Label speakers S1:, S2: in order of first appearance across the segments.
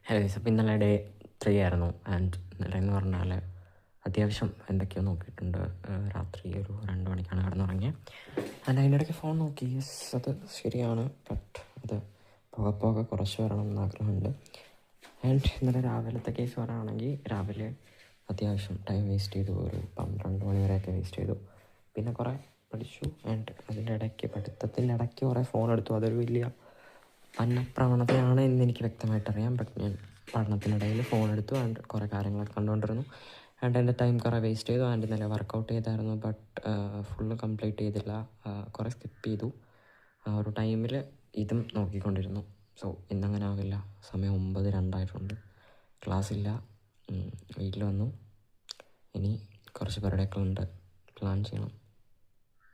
S1: Hello guys, അപ്പോൾ ഇന്നലെ day 3 ആയിരുന്നു. ആൻഡ് ഇന്നലെ എന്ന് പറഞ്ഞാൽ അത്യാവശ്യം എന്തൊക്കെയോ നോക്കിയിട്ടുണ്ട്. രാത്രി ഒരു 2 മണിക്കാണ് കിടന്നുറങ്ങിയത്. ആൻഡ് അതിൻ്റെ ഇടയ്ക്ക് ഫോൺ നോക്കി. യെസ്, അത് ശരിയാണ്. ബട്ട് അത് പോകെ കുറച്ച് വരണം എന്ന് ആഗ്രഹമുണ്ട്. ആൻഡ് ഇന്നലെ രാവിലത്തെ കേസ് പറയുകയാണെങ്കിൽ രാവിലെ അത്യാവശ്യം ടൈം വേസ്റ്റ് ചെയ്തു. ഒരു 12 മണി വരെയൊക്കെ വേസ്റ്റ് ചെയ്തു. പിന്നെ കുറേ പഠിച്ചു. ആൻഡ് അതിൻ്റെ ഇടയ്ക്ക് പഠിത്തത്തിൻ്റെ ഇടയ്ക്ക് കുറേ ഫോൺ എടുത്തു. അതൊരു വലിയ പ്രവണതയാണ് എന്ന് എനിക്ക് വ്യക്തമായിട്ടറിയാം. ബട്ട് ഞാൻ പഠനത്തിനിടയിൽ ഫോൺ എടുത്തു ആൻഡ് കുറേ കാര്യങ്ങളൊക്കെ കണ്ടുകൊണ്ടിരുന്നു. ആൻഡ് എൻ്റെ ടൈം കുറേ വേസ്റ്റ് ചെയ്തു. ആൻഡ് ഇന്നലെ വർക്കൗട്ട് ചെയ്തായിരുന്നു. ബട്ട് ഫുള്ള് കംപ്ലീറ്റ് ചെയ്തില്ല. കുറേ സ്കിപ്പ് ചെയ്തു. ഒരു ടൈമിൽ ഇതും നോക്കിക്കൊണ്ടിരുന്നു. സോ ഇന്നങ്ങനെ ആവില്ല. സമയം 9:02 ക്ലാസ്സില്ല. വീട്ടിൽ വന്നു. ഇനി കുറച്ച് പരിപാടികളുണ്ട്, പ്ലാൻ ചെയ്യണം,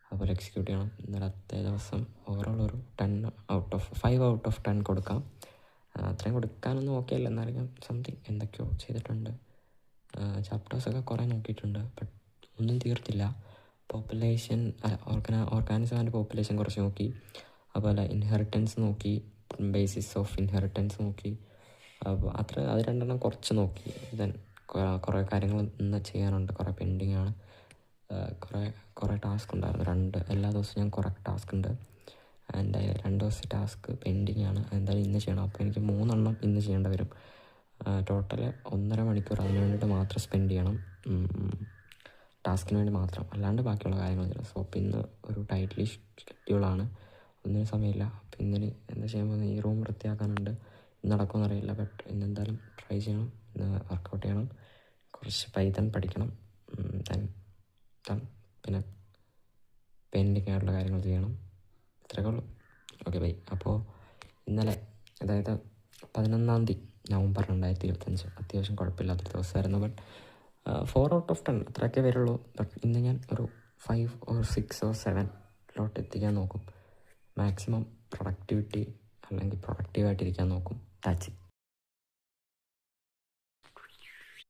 S1: അതുപോലെ എക്സിക്യൂട്ട് ചെയ്യണം. ഇന്നലത്തെ ദിവസം ഓവറോൾ ഒരു 5 ഔട്ട് ഓഫ് 10 കൊടുക്കാം. അത്രയും കൊടുക്കാനൊന്നും ഓക്കെ അല്ല, എന്നാലും ഞാൻ സംതിങ് എന്തൊക്കെയോ ചെയ്തിട്ടുണ്ട്. ചാപ്റ്റേഴ്സൊക്കെ കുറേ നോക്കിയിട്ടുണ്ട്. ബട്ട് ഒന്നും തീർത്തില്ല. പോപ്പുലേഷൻ ഓർഗാനിസം ആൻഡ് പോപ്പുലേഷൻ കുറച്ച് നോക്കി. അതുപോലെ ഇൻഹെറിറ്റൻസ് നോക്കി, ബേസിസ് ഓഫ് ഇൻഹെറിറ്റൻസ് നോക്കി. അപ്പോൾ അത് രണ്ടെണ്ണം കുറച്ച് നോക്കി. ദെൻ കുറേ കാര്യങ്ങൾ ഇന്ന് ചെയ്യാനുണ്ട്. കുറേ പെൻഡിങ് ആണ്. കുറേ ടാസ്ക് ഉണ്ടായിരുന്നു. എല്ലാ ദിവസവും ഞാൻ കുറേ ടാസ്ക് ഉണ്ട്. ആൻഡ് 2 ദിവസത്തെ ടാസ്ക് പെൻഡിങ് ആണ്. എന്തായാലും ഇന്ന് ചെയ്യണം. അപ്പോൾ എനിക്ക് 3 ഇന്ന് ചെയ്യേണ്ടി വരും. ടോട്ടൽ 1.5 മണിക്കൂർ അതിന് വേണ്ടിയിട്ട് മാത്രം സ്പെൻഡ് ചെയ്യണം, ടാസ്കിന് വേണ്ടി മാത്രം. അല്ലാണ്ട് ബാക്കിയുള്ള കാര്യങ്ങൾ ചെയ്യണം. സോ അപ്പോൾ ഇന്ന് ഒരു ടൈറ്റ്ലി ഷെഡ്യൂളാണ്. ഒന്നിനും സമയമില്ല. അപ്പോൾ ഇന്നിന് എന്താ ചെയ്യാൻ പോകുന്നത്? ഈ റൂം വൃത്തിയാക്കാനുണ്ട്. ഇന്ന് നടക്കുമെന്ന് അറിയില്ല. ബട്ട് ഇന്ന് എന്തായാലും ട്രൈ ചെയ്യണം. ഇന്ന് വർക്കൗട്ട് ചെയ്യണം. കുറച്ച് പൈതൺ പഠിക്കണം. പിന്നെ പെൻഡിങ് ആയിട്ടുള്ള കാര്യങ്ങൾ ചെയ്യണം. ഇത്രയൊക്കെ ഉള്ളൂ. Okay, bye. അപ്പോൾ ഇന്നലെ, അതായത് 11 നവംബർ 2025, അത്യാവശ്യം കുഴപ്പമില്ലാത്തൊരു ദിവസമായിരുന്നു. ബട്ട് 4 ഔട്ട് ഓഫ് 10 അത്രയൊക്കെ വരുള്ളൂ. ബട്ട് ഇന്ന് ഞാൻ ഒരു 5 or 6 or 7 എത്തിക്കാൻ നോക്കും. മാക്സിമം പ്രൊഡക്ടിവിറ്റി അല്ലെങ്കിൽ പ്രൊഡക്റ്റീവായിട്ടിരിക്കാൻ നോക്കും. That's it.